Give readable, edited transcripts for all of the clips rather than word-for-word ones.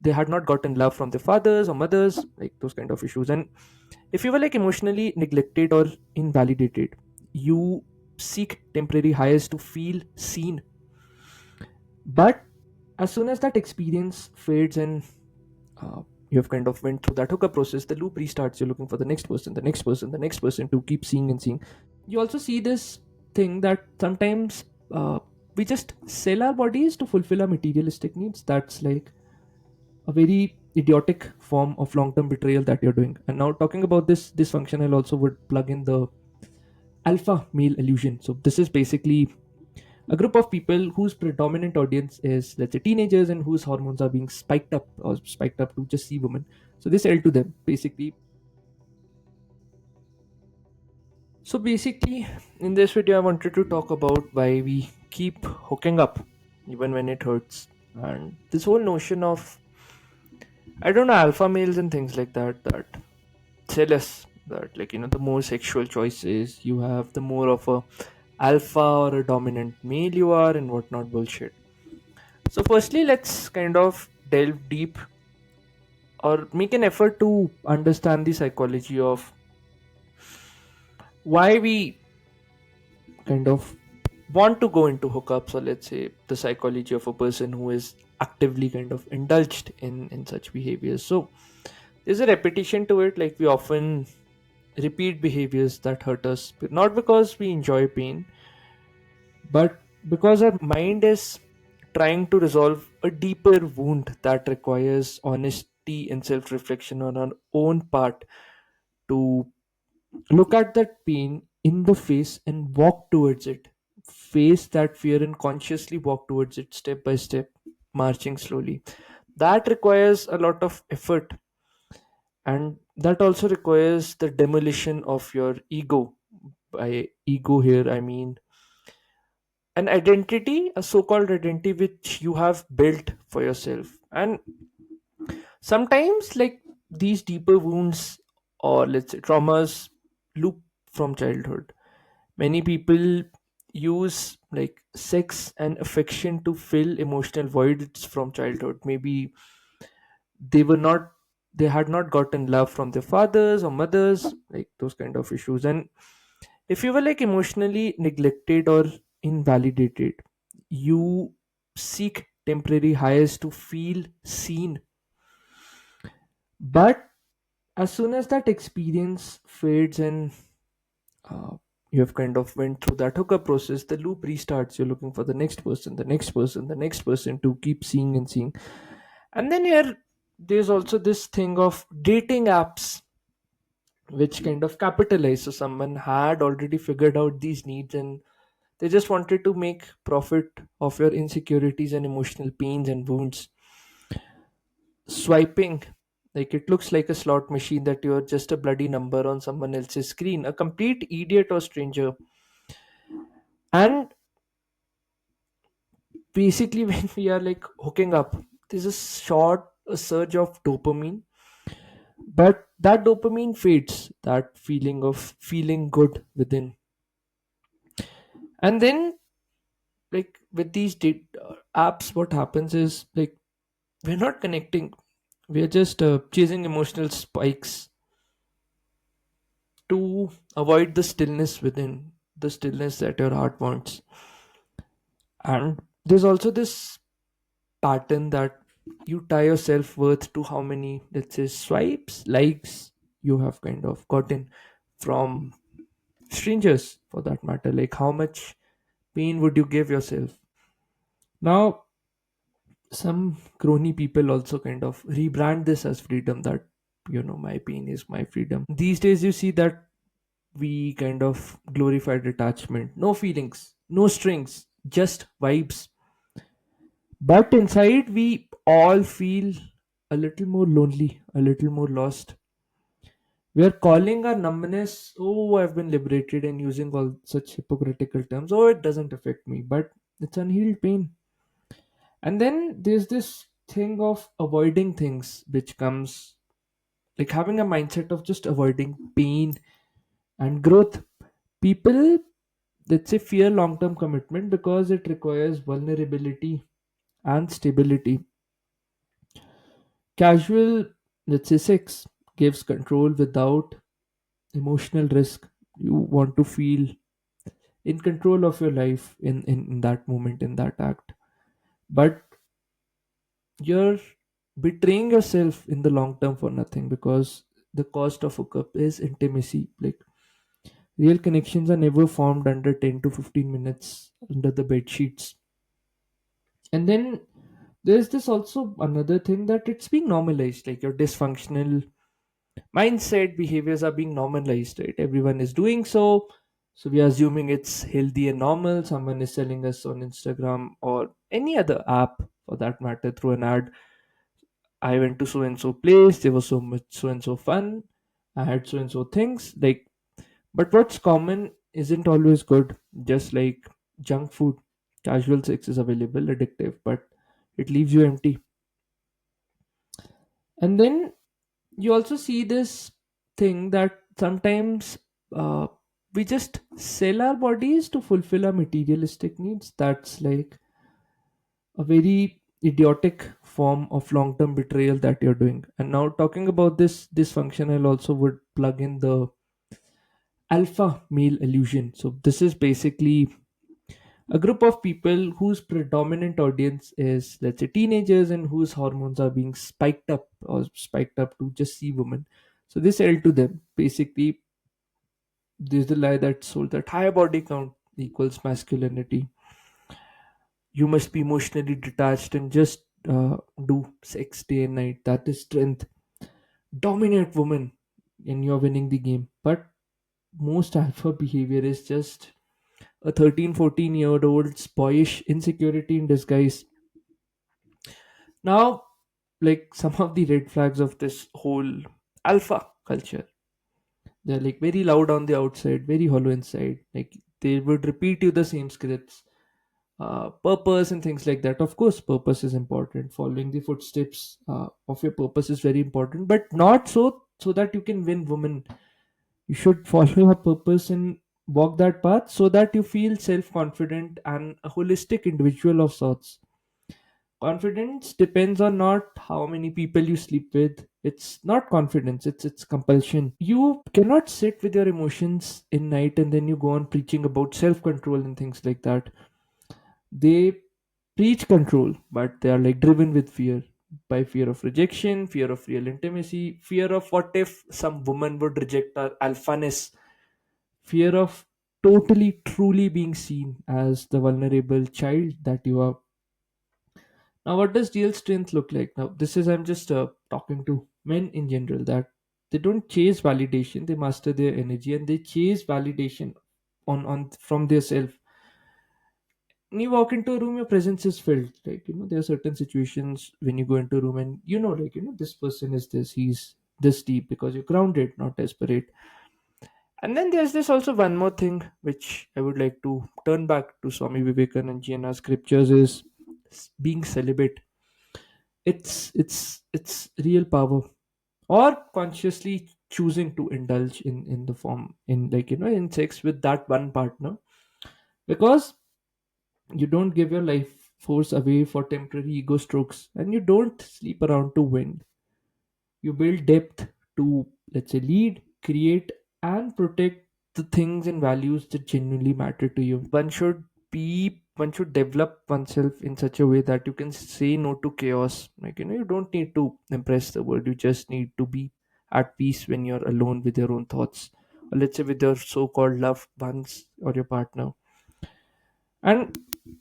they had not gotten love from their fathers or mothers, like those kind of issues. And if you were like emotionally neglected or invalidated, you seek temporary highs to feel seen. But as soon as that experience fades and uh, you have kind of went through that hookup process, the loop restarts. You're looking for the next person, the next person, the next person to keep seeing and seeing. You also see this thing that sometimes we just sell our bodies to fulfill our materialistic needs. That's like a very idiotic form of long-term betrayal that you're doing. And now talking about this dysfunction, I'll also would plug in the alpha male illusion. So this is basically a group of people whose predominant audience is, let's say, teenagers, and whose hormones are being spiked up or spiked up to just see women. So they sell to them basically. So basically, in this video, I wanted to talk about why we keep hooking up even when it hurts, and this whole notion of, I don't know, alpha males and things like that tell us that, like, the more sexual choices you have, the more of a alpha or a dominant male you are, and whatnot bullshit. So firstly, let's kind of delve deep or make an effort to understand the psychology of why we kind of want to go into hookups, or let's say the psychology of a person who is actively kind of indulged in such behaviors. So there's a repetition to it. Like, we often repeat behaviors that hurt us, not because we enjoy pain, but because our mind is trying to resolve a deeper wound that requires honesty and self reflection on our own part, to look at that pain in the face and walk towards it, face that fear and consciously walk towards it step by step, marching slowly. That requires a lot of effort, and that also requires the demolition of your ego. By ego here, I mean an identity, a so-called identity which you have built for yourself. And sometimes, like, these deeper wounds, or let's say traumas, loop from childhood. Many people use like sex and affection to fill emotional voids from childhood. Maybe they were not they had not gotten love from their fathers or mothers, like those kind of issues. And if you were like emotionally neglected or invalidated, you seek temporary highs to feel seen. But as soon as that experience fades and uh, you have kind of went through that hookup process, the loop restarts. You're looking for the next person, the next person, the next person to keep seeing and seeing. And then here, there's also this thing of dating apps which kind of capitalize. So someone had already figured out these needs, and they just wanted to make profit of your insecurities and emotional pains and wounds. Swiping, like, it looks like a slot machine that you're just a bloody number on someone else's screen, a complete idiot or stranger. And basically, when we are like hooking up, there's a surge of dopamine, but that dopamine fades, that feeling of feeling good within. And then, like, with these apps, what happens is, like, we're not connecting, we're just chasing emotional spikes to avoid the stillness within, the stillness that your heart wants. And there's also this pattern that you tie your self-worth to how many, let's say, swipes, likes you have kind of gotten from strangers, for that matter. Like, how much pain would you give yourself? Now, some crony people also kind of rebrand this as freedom, that, my pain is my freedom. These days you see that we kind of glorify detachment, no feelings, no strings, just vibes. But inside, we all feel a little more lonely, a little more lost. We are calling our numbness, oh, I've been liberated, and using all such hypocritical terms. Oh, it doesn't affect me, but it's unhealed pain. And then there's this thing of avoiding things, which comes like having a mindset of just avoiding pain and growth. People, let's say, fear long term commitment because it requires vulnerability and stability. Casual, let's say, sex gives control without emotional risk. You want to feel in control of your life in that moment, in that act. But you're betraying yourself in the long term for nothing, because the cost of hookup is intimacy. Like, real connections are never formed under 10 to 15 minutes under the bed sheets. And then there's this also another thing, that it's being normalized. Like, your dysfunctional mindset behaviors are being normalized, right? Everyone is doing so. So we are assuming it's healthy and normal. Someone is selling us on Instagram or any other app for that matter through an ad. I went to so and so place, there was so much so and so fun, I had so and so things. Like, but what's common isn't always good. Just like junk food, casual sex is available, addictive, but it leaves you empty. And then you also see this thing that sometimes uh, we just sell our bodies to fulfill our materialistic needs. That's like a very idiotic form of long-term betrayal that you're doing. And now, talking about this dysfunction, I'll also would plug in the alpha male illusion. So this is basically a group of people whose predominant audience is, let's say, teenagers, and whose hormones are being spiked up to just see women. So they sell to them. Basically, there's the lie that sold that higher body count equals masculinity. You must be emotionally detached and just do sex day and night. That is strength. Dominate women, and you're winning the game. But most alpha behavior is just a 13-14 year old's boyish insecurity in disguise. Now, like, some of the red flags of this whole alpha culture, they're like very loud on the outside, very hollow inside. Like, they would repeat you the same scripts, purpose and things like that. Of course, purpose is important. Following the footsteps of your purpose is very important, but not so that you can win women. You should follow your purpose and walk that path so that you feel self confident and a holistic individual of sorts. Confidence depends on not how many people you sleep with. It's not confidence, it's compulsion. You cannot sit with your emotions in night and then you go on preaching about self control and things like that. They preach control, but they are like driven with fear. By fear of rejection, fear of real intimacy, fear of what if some woman would reject our alphaness, fear of totally truly being seen as the vulnerable child that you are. Now, what does real strength look like? Now, this is, I'm just talking to men in general, that they don't chase validation, they master their energy, and they chase validation on from their self. When you walk into a room, your presence is felt. Like, there are certain situations when you go into a room and this person is this, he's this deep, because you're grounded, not desperate. And then there's this also one more thing which I would like to turn back to Swami Vivekananda and our scriptures is being celibate. It's real power, or consciously choosing to indulge in the form, in, like, in sex with that one partner, because you don't give your life force away for temporary ego strokes, and you don't sleep around to win. You build depth to, let's say, lead, create, and protect the things and values that genuinely matter to you. One should develop oneself in such a way that you can say no to chaos. Like, you don't need to impress the world, you just need to be at peace when you're alone with your own thoughts, or let's say with your so-called loved ones or your partner. And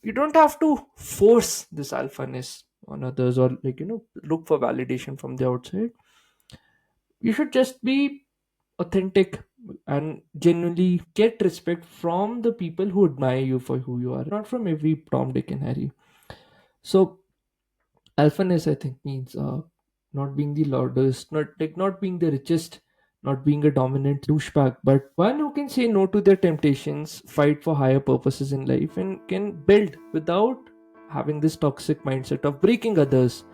you don't have to force this alphaness on others, or, like, look for validation from the outside. You should just be authentic and genuinely get respect from the people who admire you for who you are, not from every Tom, Dick, and Harry. So, alphaness, I think, means not being the loudest, not being the richest, not being a dominant douchebag, but one who can say no to their temptations, fight for higher purposes in life, and can build without having this toxic mindset of breaking others,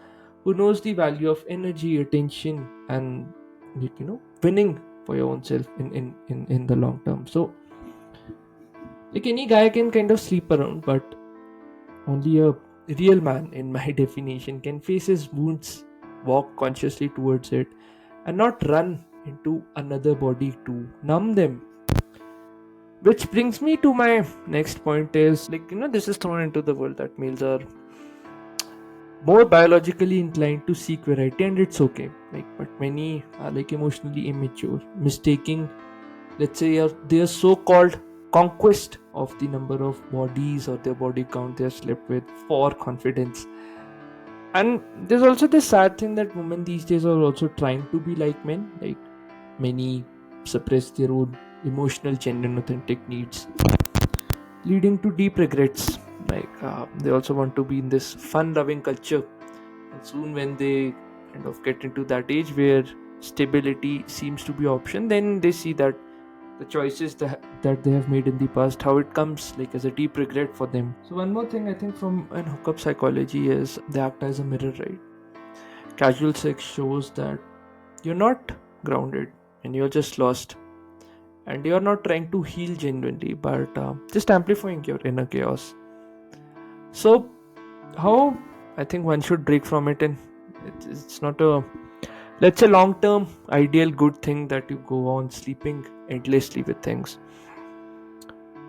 who knows the value of energy, attention, and, like, winning for your own self in the long term. So, like, any guy can kind of sleep around, but only a real man, in my definition, can face his wounds walk consciously towards it and not run into another body to numb them. Which brings me to my next point is, this is thrown into the world that males are more biologically inclined to seek variety, and it's okay. But many are emotionally immature, mistaking, let's say, their so-called conquest of the number of bodies or their body count they have slept with for confidence. And there's also this sad thing that women these days are also trying to be like men. Many suppress their own emotional, genuine, authentic needs, leading to deep regrets. They also want to be in this fun-loving culture, and soon when they kind of get into that age where stability seems to be option, then they see that the choices that they have made in the past, how it comes as a deep regret for them. So one more thing I think from an hookup psychology is they act as a mirror, right? Casual sex shows that you're not grounded and you're just lost, and you're not trying to heal genuinely, but just amplifying your inner chaos. So how I think one should break from it, and it's not a, let's say, long term ideal good thing that you go on sleeping endlessly with things,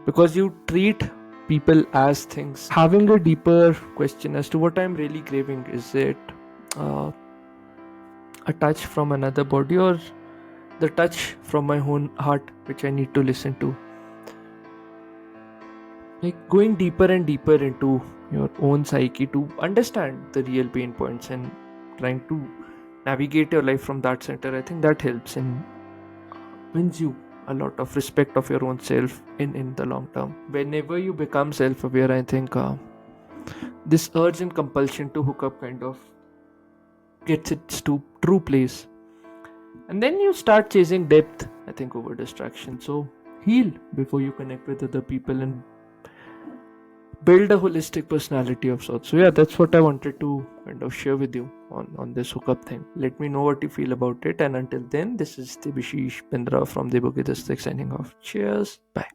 because you treat people as things. Having a deeper question as to what I'm really craving, is it uh, a touch from another body, or the touch from my own heart which I need to listen to? Going deeper and deeper into your own psyche to understand the real pain points and trying to navigate your life from that center, I think that helps and wins you a lot of respect of your own self in the long term. Whenever you become self-aware, I think this urge and compulsion to hook up kind of gets its true place, and then you start chasing depth, I think, over distraction. So heal before you connect with other people and build a holistic personality of sorts. So yeah, that's what I wanted to kind of share with you on this hookup thing. Let me know what you feel about it, and until then, this is Debu Ki Dastak signing off. Cheers, bye.